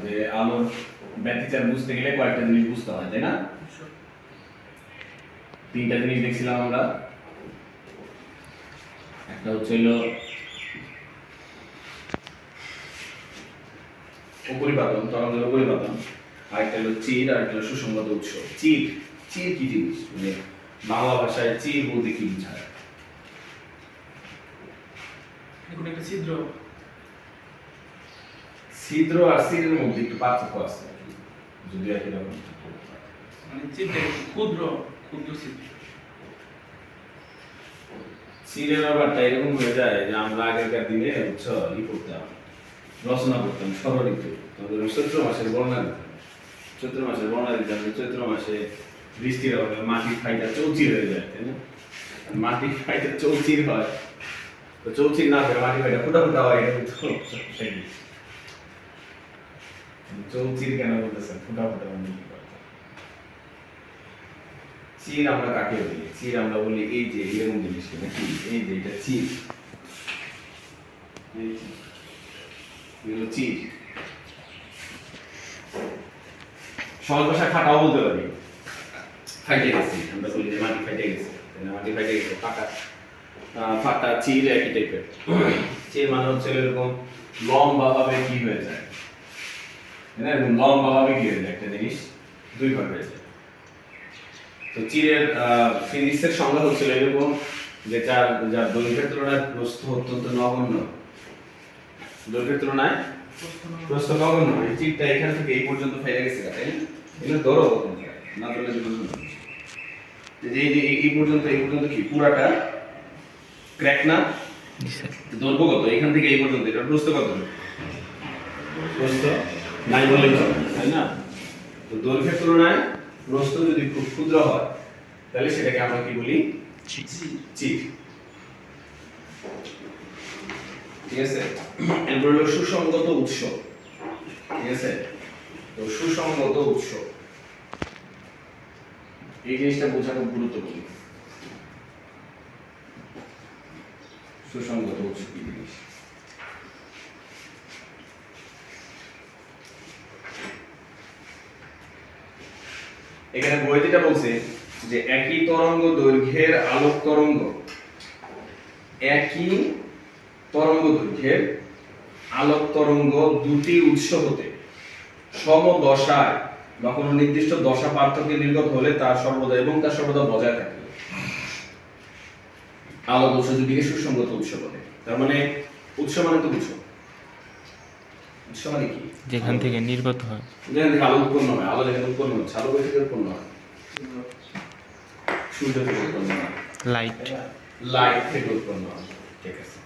যে আলোর ব্যতিচার বুঝতে গেলে কয়েকটা জিনিস বুঝতে হয়, তাই না? তিনটা জিনিস দেখছিলাম আমরা। একটা হচ্ছে হলো উপরিপাতন, তরঙ্গের উপরিপাতন, আরেকটা হলো চির, আরেকটা হলো সুসংগত উৎস। চির চির কি জিনিস, মানে বাংলা ভাষায় চির বলতে কি বোঝায়? একটা ছিদ্র। ছিদ্র আর চিরের মধ্যে একটু পার্থক্য আছে, যদি একই রকম। মানে ছিদ্র ক্ষুদ্র ক্ষুদ্র ছিদ্র। চিরের ব্যাপারটা এরকম হয়ে যায় যে আমরা আগেকার দিনে করতাম, রচনা করতাম ষড়ঋতু, চৈত্র মাসের বর্ণা দিতাম। চৈত্র মাসের বর্ণা দিতাম, চৈত্র মাসে বৃষ্টির অভাবে মাটির ফাইটা চৌচির হয়ে যায়, তাই না? মাটির ফাইটা চৌচির হয়, তো চৌচির না করে মাটির ফাইটা ফুটা ফুটা হয়, এটা কিন্তু চৌচির কেন বলতেছেন? ফুটা ফুটা মানে কি কথা? চির আমরা কাকে বলি? চির আমরা বলি এই যে এরকম জিনিসকে, নাকি? এই যে এটা চির, চির। সহজ ভাষায় ফাটাও বলতে পারি, ফাইটে গেছি আমরা বলি যে মাটি ফাইটে গেছে, মাটি ফাইটে গেছে, ফাটা ফাটা চির একই টাইপের। চির মানে হচ্ছে এরকম লম্বা ভাবে কি হয়ে যায়, এরকম লম্বা ভাবে কি হয়ে যায় একটা জিনিস দুই ভাগ হয়ে যায়। তো চিরের ফিজিক্সের সংজ্ঞা হচ্ছিল এরকম যে যার দৈর্ঘ্যের তুলনায় প্রস্থ অত্যন্ত নগণ্য, দৈর্ঘ্যের তুলনায় প্রস্থ নগণ্য। এই চিরটা এখান থেকে এই পর্যন্ত ফেলে গেছে, তাই না? এগুলো ধরো না ধরলে এই পর্যন্ত কি পুরাটা ক্র্যাক না? দৈর্ঘ্য কত এখান থেকে এই পর্যন্ত? এটা প্রস্থ কত? প্রস্থ নাই বলেই হবে, তাই না? তো দৈর্ঘ্যের তুলনায় প্রস্থ যদি খুব ক্ষুদ্র হয় তাহলে সেটাকে আমরা কি বলি? চির। ঠিক আছে। এরপর হলো সুসংগত উৎস। ঠিক আছে, তো সুসংগত উৎস এই জিনিসটা বোঝা খুব গুরুত্বপূর্ণ। সুসংগত উৎস কি জিনিস? এখানে বইটিটা বলছে যে একই তরঙ্গ দৈর্ঘ্যের আলোক তরঙ্গ, একই তরঙ্গ দৈর্ঘ্যের আলোক তরঙ্গ দুটি উৎস হতে সমদশায় বা কোনো নির্দিষ্ট দশা পার্থক্যে নির্গত হলে তার সর্বদা বজায় থাকে। আলোক উৎস দুটিকে সুসংগত উৎস বলে। তার মানে উৎস মানে তো বুঝো, উৎস মানে কি? যেখান থেকে নির্গত হয়, যেখান থেকে আলো উৎপন্ন হয়। আলো যেখানে উৎপন্ন হচ্ছে, আলো কোথা থেকে উৎপন্ন হয়? সূর্য থেকে উৎপন্ন হয়, লাইট থেকে উৎপন্ন হয়। ঠিক আছে,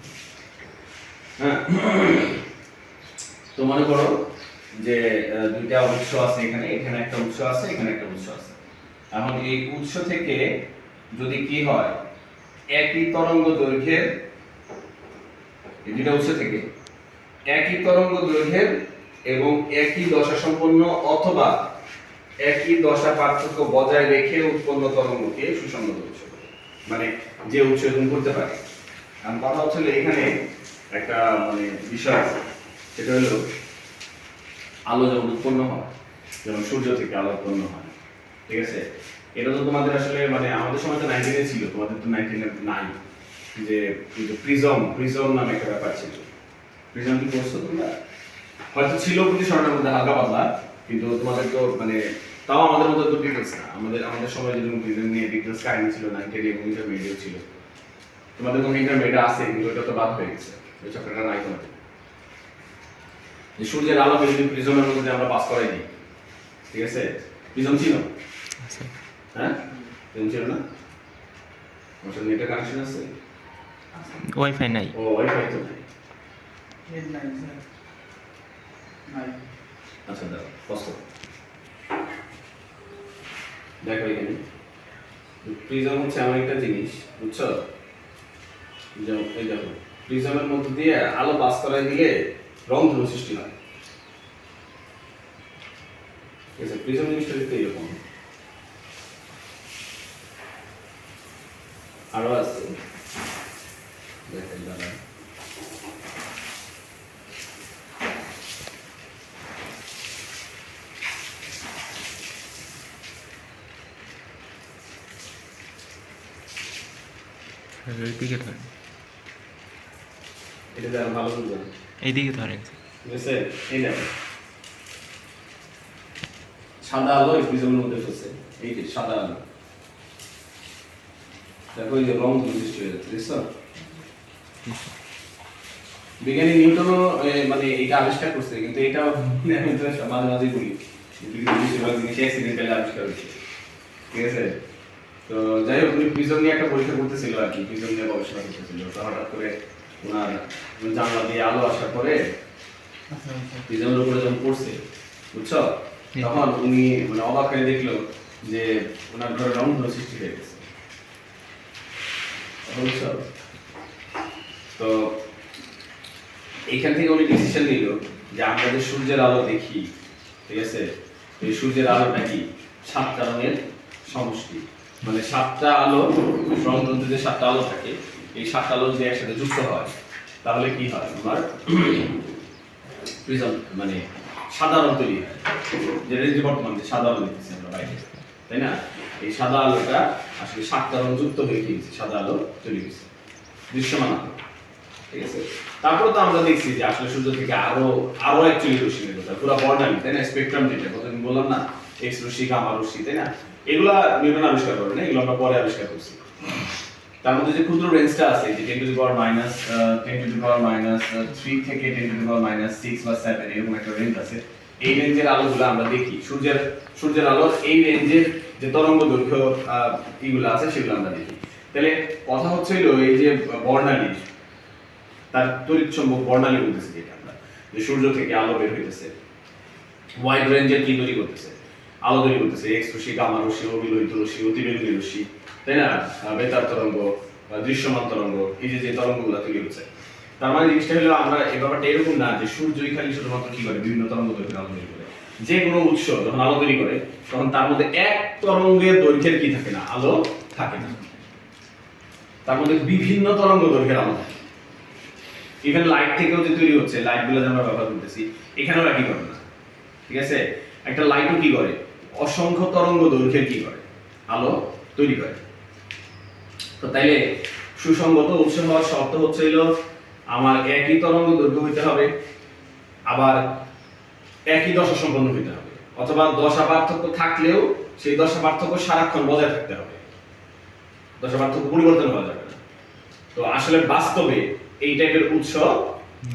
হ্যাঁ। তো মনে করো যে দুইটা উৎস আছে, এখানে একটা উৎস আছে, এখানে একটা উৎস আছে। এখন এই উৎস থেকে যদি কি হয়, একই তরঙ্গ দৈর্ঘ্যের, এই দুইটা উৎস থেকে একই তরঙ্গ দৈর্ঘ্যের এবং একই দশা সম্পন্ন অথবা একই দশা পার্থক্য বজায় রেখে উৎপন্ন তরঙ্গকে সুসংগত উৎস বলে। মানে যে উৎস এরকম করতে পারে। কারণ কথা হচ্ছে এখানে একটা মানে বিষয় আছে, সেটা হলো আলো যখন উৎপন্ন হয়, যেমন সূর্য থেকে আলো উৎপন্ন হয়, ঠিক আছে? এটা তো তোমাদের আসলে মানে আমাদের সময় তো 19 ছিল, তোমাদের তো 19 নাই। যে প্রিজম নামে একটা ব্যাপার ছিল। প্রিজম কি করছো তোমরা? হয়তো ছিল প্রতি স্বর্ণের মধ্যে হালকা পাতলা, কিন্তু তোমাদের তো মানে তাও আমাদের মধ্যে তো ডিটেলস না। আমাদের সময় যেরকম প্রিজম নিয়ে ডিটেলস কাহিনী ছিল, 19 এবং ইন্টারমিডিয়েট ছিল। তোমাদের কোনো ইন্টারমিডিয়েট আছে, কিন্তু এটা তো বাদ হয়ে গেছে, ওই চক্রটা নাই তোমাদের। যে সূর্যের আলোকে যদি প্রিজমের মধ্যে আমরা পাস করাই দিই, ঠিক আছে? প্রিজম ছিল? হ্যাঁ, প্রিজম ছিল না? আমার সাথে নেটের কানেকশন আছে? ওয়াইফাই নাই। ও ওয়াইফাই তো নাই। আচ্ছা দাও পজ করো। দেখো এখানে প্রিজম হচ্ছে এমন একটা জিনিস, বুঝছো? যেমন এই দেখো, প্রিজমের মধ্যে দিয়ে আলো পাস করাই দিলে রংধনু সৃষ্টি হয়। ঠিক আছে, প্রিজম জিনিসটা দেখতে এরকম। আরো আছে, দেখেন দাদা, এইদিকে ধরেন, এটা যেন ভালো বুঝবেন, এইদিকে ধরেন। ঠিক আছে? এই দেখো সাদা আলো এই প্রিজমের মধ্যে ফেলছে, এই যে সাদা আলো, দেখো এই যে রং সৃষ্টি হয়ে যাচ্ছে, দেখছো? বিজ্ঞানী নিউটনও মানে এটা আবিষ্কার করছে, কিন্তু এটা আমি তো মাঝে মাঝে বলি বেশিরভাগ জিনিস অ্যাক্সিডেন্টালি আবিষ্কার হয়েছে, ঠিক আছে? তো যাই হোক উনি প্রিজম নিয়ে একটা পরীক্ষা করতেছিল আর কি, প্রিজম নিয়ে গবেষণা করতেছিল। তো হঠাৎ করে ওনার জানলা দিয়ে আলো আসার পরে প্রিজমের উপরে যখন পড়ছে, বুঝছো, তখন উনি মানে অবাক হয়ে দেখলো যে ওনার ঘরে রংধনু সৃষ্টি হয়ে গেছে, বুঝছো? তো এইখান থেকে উনি ডিসিশন নিল যে আমরা যে সূর্যের আলো দেখি, ঠিক আছে, এই সূর্যের আলোটা কি 7টা রঙের সমষ্টি, মানে 7টা আলো, রংধনুতে যে 7টা আলো থাকে, এই 7টা আলো যদি একসাথে যুক্ত হয় তাহলে কি হয়, আমার প্রিজম মানে সাদা রং তৈরি হয়, যেটা যে বর্তমানে যে সাদা আলো দেখতেছি আমরা বাইরে, তাই না? এই সাদা আলোটা আসলে 7টা রং যুক্ত হয়ে গিয়েছে, সাদা আলো তৈরি হয়েছে, দৃশ্যমান আলো, ঠিক আছে? তারপরে তো আমরা দেখছি যে আসলে সূর্য থেকে আরো অ্যাকচুয়ালি রশ্মি বের হচ্ছে, পুরো বর্ণালী, তাই না? স্পেকট্রাম যেটা কথা আমি বললাম না, এক্স রশ্মি, গামা রশ্মি, তাই না? এগুলা নিউটন আবিষ্কার করেন না, এগুলো আমরা পরে আবিষ্কার করছি। তার মধ্যে যে ক্ষুদ্র রেঞ্জটা আছে, যে 10 টু দি পাওয়ার মাইনাস 3 থেকে 10 টু দি পাওয়ার মাইনাস 6 বা 7 এরকম একটা রেঞ্জ আছে। এই রেঞ্জের আলোগুলো আমরা দেখি, সূর্যের আলোর এই রেঞ্জের যে তরঙ্গ দৈর্ঘ্য এইগুলো আছে সেগুলো আমরা দেখি। তাহলে কথা হচ্ছে হলো এই যে বর্ণালী, তার তড়িৎ চৌম্বক বর্ণালী বলতেছি যেটা আমরা, যে সূর্য থেকে আলো বের হইতেছে, ওয়াইড রেঞ্জের কি তৈরি করতেছে, আলো তৈরি করতেছে, এক্স রশ্মি, গামা রশ্মি, অবিলোহিত রশ্মি, অতিবেগুনি রশ্মি, তাই না? বেতার তরঙ্গ, দৃশ্যমান তরঙ্গ, এই যে তরঙ্গগুলো তৈরি হচ্ছে। তার মানে জিনিসটা হলো আমরা এই ব্যাপারটা এরকম না যে সূর্যই খালি শুধুমাত্র কি করে বিভিন্ন তরঙ্গ দৈর্ঘ্যের আলো তৈরি করে। যে কোনো উৎস যখন আলো তৈরি করে তখন তার মধ্যে এক তরঙ্গের দৈর্ঘ্যের কি থাকে না, আলো থাকে না, তার মধ্যে বিভিন্ন তরঙ্গ দৈর্ঘ্যের আলো থাকে। ইভেন লাইট থেকেও যে তৈরি হচ্ছে, লাইটগুলো যে আমরা ব্যবহার করতেছি, এখানেও একই ঘটনা, ঠিক আছে? একটা লাইটও কি করে, অসংখ্য তরঙ্গ দৈর্ঘ্যের কি করে, আলো তৈরি করে। তো তাইলে সুসংগত উৎস হওয়ার শর্ত হচ্ছে হলো আমার একই তরঙ্গ দৈর্ঘ্য হইতে হবে, আবার একই দশা সম্পন্ন হইতে হবে, অথবা দশা পার্থক্য থাকলেও সেই দশা পার্থক্য সারাক্ষণ বজায় থাকতে হবে, দশা পার্থক্য পরিবর্তন হওয়া যাবে না। তো আসলে বাস্তবে এই টাইপের উৎস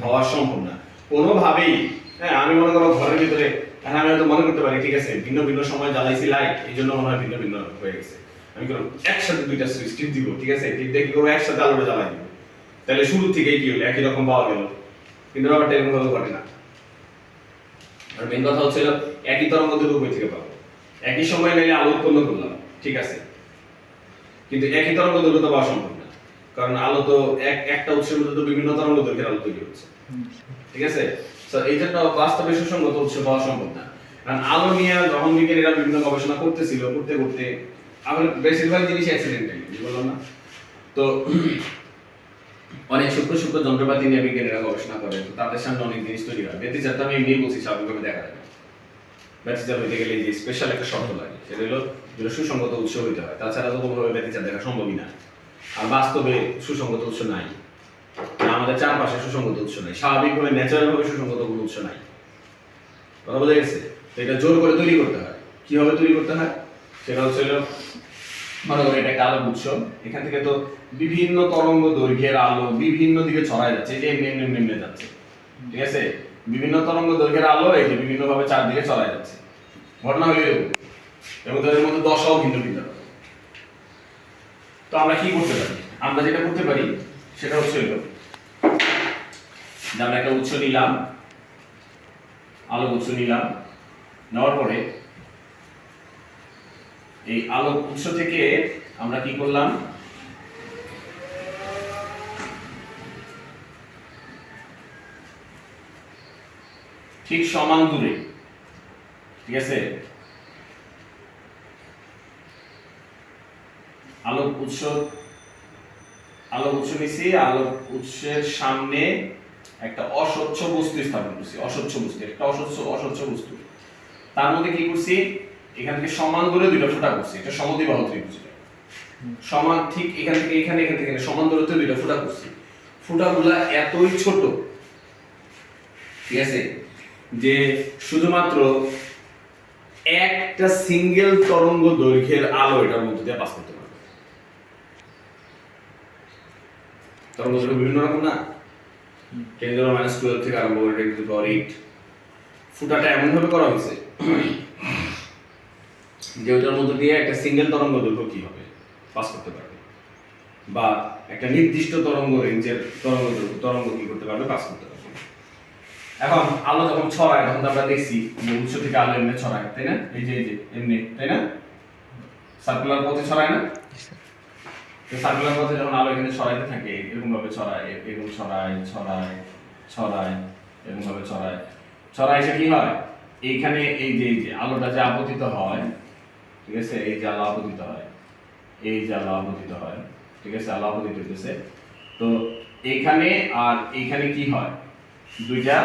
হওয়া সম্ভব না কোনোভাবেই। হ্যাঁ, আমি মনে করো ঘরের ভিতরে, হ্যাঁ আমি হয়তো মনে করতে পারি ঠিক আছে ভিন্ন ভিন্ন সময় জ্বালাইছি লাইট, এই জন্য মনে হয় ভিন্ন ভিন্ন হয়ে গেছে, আমি কোনো একসাথে দুইটা সুইচ টিপ দিব, ঠিক আছে, টিপ দিয়ে কি করবো, একসাথে আলোটা জ্বালাই দিব, তাহলে শুরু থেকেই কি হলো, একই রকম পাওয়া গেল। কিন্তু ব্যাপারটা এরকম ভাবে ঘটে না। আর মেন কথা হচ্ছে একই তরঙ্গ দৈর্ঘ্য কই থেকে পাবো, একই সময় নিলে আলো উৎপন্ন করলাম, ঠিক আছে, কিন্তু একই তরঙ্গ দৈর্ঘ্য তো পাওয়া সম্ভব না, কারণ আলো তো একটা উৎসের মধ্যে তো বিভিন্ন তরঙ্গ দৈর্ঘ্যের আলো তৈরি হচ্ছে, ঠিক আছে? তো এই জন্য বাস্তবে সুসংগত উৎস পাওয়া সম্ভব না। কারণ আলো নিয়ে যখন বিজ্ঞানীরা বিভিন্ন গবেষণা করতেছিল, করতে করতে আমার বেশিরভাগ জিনিস অ্যাক্সিডেন্টালি, বললাম না? তো অনেক সূক্ষ্ম সূক্ষ্ম যন্ত্রপাতি নিয়ে বিজ্ঞানীরা গবেষণা করে, তো তাদের সামনে অনেক জিনিস তৈরি হয়। ব্যতিচার তো আমি এমনি বলছি, স্বাভাবিকভাবে দেখা যায় না। ব্যতিচার হইতে গেলে যে স্পেশাল একটা শর্ত লাগে, সেটা হলো যেটা সুসংগত উৎস হইতে হয়, তাছাড়া তো কোনোভাবে ব্যতিচার দেখা সম্ভবই না। আর বাস্তবে সুসংগত উৎস নাই, আমাদের চারপাশে সুসংগত উৎস নাই, স্বাভাবিকভাবে ন্যাচারাল ভাবে সুসংগত কোনো উৎস নাই। কথা বোঝা গেছে? তো এটা জোর করে তৈরি করতে হয়। কিভাবে তৈরি করতে হয় সেটা হচ্ছে মনে করি এটা একটা আলোর উৎস, এখান থেকে তো বিভিন্ন তরঙ্গ দৈর্ঘ্যের আলো বিভিন্ন দিকে ছড়ায় যাচ্ছে, এই যে নিম্নে যাচ্ছে, ঠিক আছে, বিভিন্ন তরঙ্গ দৈর্ঘ্যের আলো এই যে বিভিন্ন ভাবে চারদিকে ছড়ায় যাচ্ছে। ঘটনা হলো এবং তাদের মধ্যে দশাও ভিন্ন ভিন্ন। তো আমরা কি করতে পারি, আমরা যেটা করতে পারি সেটা হচ্ছে যে আমরা একটা উৎস নিলাম, আলো উৎস নিলাম, নেওয়ার পরে এই আলো উৎস থেকে আমরা কি করলাম, ঠিক সমান দূরে, ঠিক আছে, আলো উৎস নিছি, আলো উৎসের সামনে একটা অস্বচ্ছ বস্তু স্থাপন করছি, অস্বচ্ছ বস্তু, একটা অস্বচ্ছ বস্তু, তার মধ্যে কি করছি, এখান থেকে সমান দূরে দুইটা ফোঁটা করছি, এটা সমদ্বিবাহু ত্রিভুজ, সমান ঠিক এখান থেকে এখানে সমান দূরত্বে দুইটা ফুটা করছি, ফুটাগুলা এতই ছোট, ঠিক আছে, যে শুধুমাত্র একটা সিঙ্গেল তরঙ্গ দৈর্ঘ্যের আলো এটার মধ্যে দিয়ে পাস করতে পারবে। তরঙ্গ দৈর্ঘ্য বিভিন্ন রকম না, 10⁻12 থেকে আরম্ভ করে 10⁻8। ফুটাটা এমন ভাবে করা হয়েছে যে ওটার মধ্যে দিয়ে একটা সিঙ্গেল তরঙ্গ দৈর্ঘ্য কি হবে পাস করতে পারবে, বা একটা নির্দিষ্ট তরঙ্গ রেঞ্জের তরঙ্গ কি করতে পারবে, পাস করতে পারবে। এখন আলো যখন ছড়ায় তখন আমরা দেখছি যে উৎস থেকে আলো এমনি ছড়ায়, তাই না? এই যে এমনি, তাই না? সার্কুলার পথে ছড়ায় না? তো সার্কুলার পথে যখন আলো এখানে ছড়াইতে থাকে এরকম ভাবে ছড়ায়, এরকম ছড়ায় ছড়ায় ছড়ায়, এরকম ভাবে ছড়ায় ছড়ায়, এসে কি হয় এইখানে এই যে আলোটা যে আপতিত হয়, ঠিক আছে, এই যে আলো আপতিত হয়, এই যে আলো আপতিত হয়, ঠিক আছে, আলো আপতিত হইতেছে, তো এইখানে আর এইখানে কি হয়, দুইটা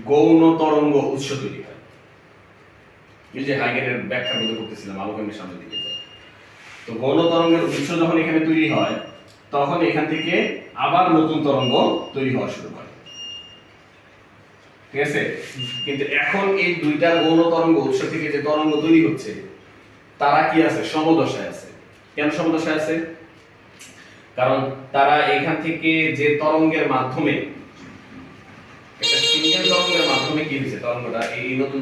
গৌণ তরঙ্গ উৎস তৈরি হয়। এই যে হাইগেনের ব্যাখ্যার মধ্যে করতেছিলাম আলো কেমনে সামনের দিকে যায়। তো গৌণ তরঙ্গের উৎস যখন এখানে তৈরি হয় তখন এখান থেকে আবার নতুন তরঙ্গ তৈরি হওয়া শুরু করে, ঠিক আছে। কিন্তু এখন এই দুইটা গৌণ তরঙ্গ উৎস থেকে যে তরঙ্গ তৈরি হচ্ছে তারা কি আছে, সমদশায় আছে। কেন সমদশায় আছে? কারণ তারা এখান থেকে যে তরঙ্গের মাধ্যমে, একটা সিঙ্গেল তরঙ্গের মাধ্যমে কি হয়েছে, তরঙ্গটা এই নতুন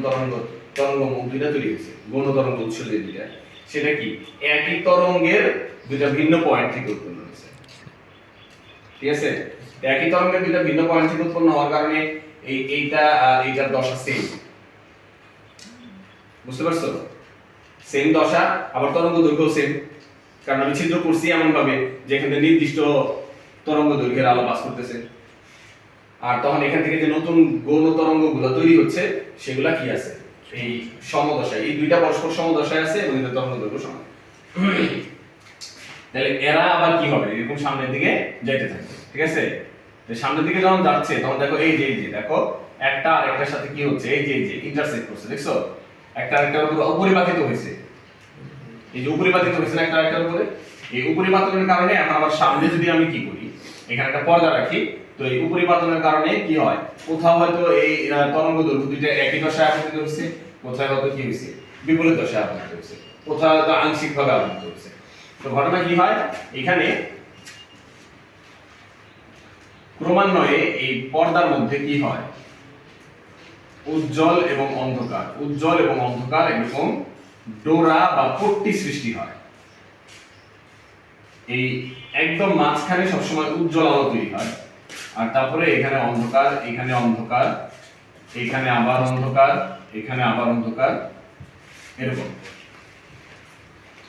তরঙ্গ মুখ দুইটা তৈরি হয়েছে, গৌণ তরঙ্গ উৎস যে দুইটা, সেটা কি একই তরঙ্গের দুইটা ভিন্ন পয়েন্ট থেকে উৎপন্ন হয়েছে, ঠিক আছে। একই তরঙ্গের দুইটা ভিন্ন পয়েন্ট থেকে উৎপন্ন হওয়ার কারণে এইটা আর এইটার দশা সেম, বুঝতে পারছো? সেম দশা, আবার তরঙ্গ দৈর্ঘ্য সেম, কারণ আমি ছিদ্র করছি এমন ভাবে যেখানে নির্দিষ্ট তরঙ্গ দৈর্ঘ্যের আলো পাস করতেছে। আর তখন এখান থেকে যে নতুন গৌণ তরঙ্গগুলো তৈরি হচ্ছে সেগুলা কি আছে, এই সমদশায়, এই দুইটা পরস্পর সমদশায় আছে এবং এদের তরঙ্গ দৈর্ঘ্য সমান। তাহলে এরা আবার কি হবে, এরকম সামনের দিকে যাইতে থাকবে, ঠিক আছে। তো সামনের দিকে যখন যাচ্ছে তখন দেখো এই যে দেখো একটা আরেকটার সাথে কি হচ্ছে, এই যে ইন্টারসেক্ট করছে, দেখছো, একটা আরেকটার উপর উপরিপাতিত হয়েছে, এই যে উপরিপাতিত হয়েছে একটা আরেকটার উপরে, এই উপরিপাতনের কারণে এখন আবার সামনে যদি আমি কি করি, এখানে একটা পর্দা রাখি, তো এই উপরিপাতনের কারণে কি হয়, কোথাও হয়তো এই তরঙ্গ দৈর্ঘ্য দুইটা একই দশায় আপতিত হচ্ছে, কোথায় হয়তো কি হয়েছে বিপরীত দশায় আপতিত হচ্ছে, কোথাও হয়তো আংশিকভাবে আপতিত হচ্ছে। তো ঘটনা কি হয়, এখানে ক্রমান্বয়ে এই পর্দার মধ্যে কি হয়, উজ্জ্বল এবং অন্ধকার এরকম ডোরা বা পট্টি সৃষ্টি হয়। এই একদম মাঝখানে সবসময় উজ্জ্বল আলো তৈরি হয়, আর তারপরে এখানে অন্ধকার, এখানে অন্ধকার, এখানে আবার অন্ধকার, এখানে আবার অন্ধকার, এরকম,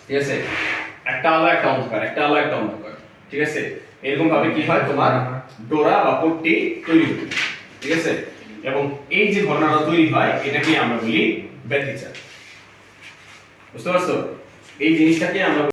ঠিক আছে, একটা আলো একটা অন্ধকার, একটা আলো একটা অন্ধকার, ঠিক আছে। এরকম ভাবে কি হয়, তোমার ডোরা বা পট্টি তৈরি হয়, ঠিক আছে। এবং এই যে ঘটনাটা তৈরি হয় এটাকে আমরা বলি ব্যতিচার, বুঝতে পারছো? এই জিনিসটাকে আমরা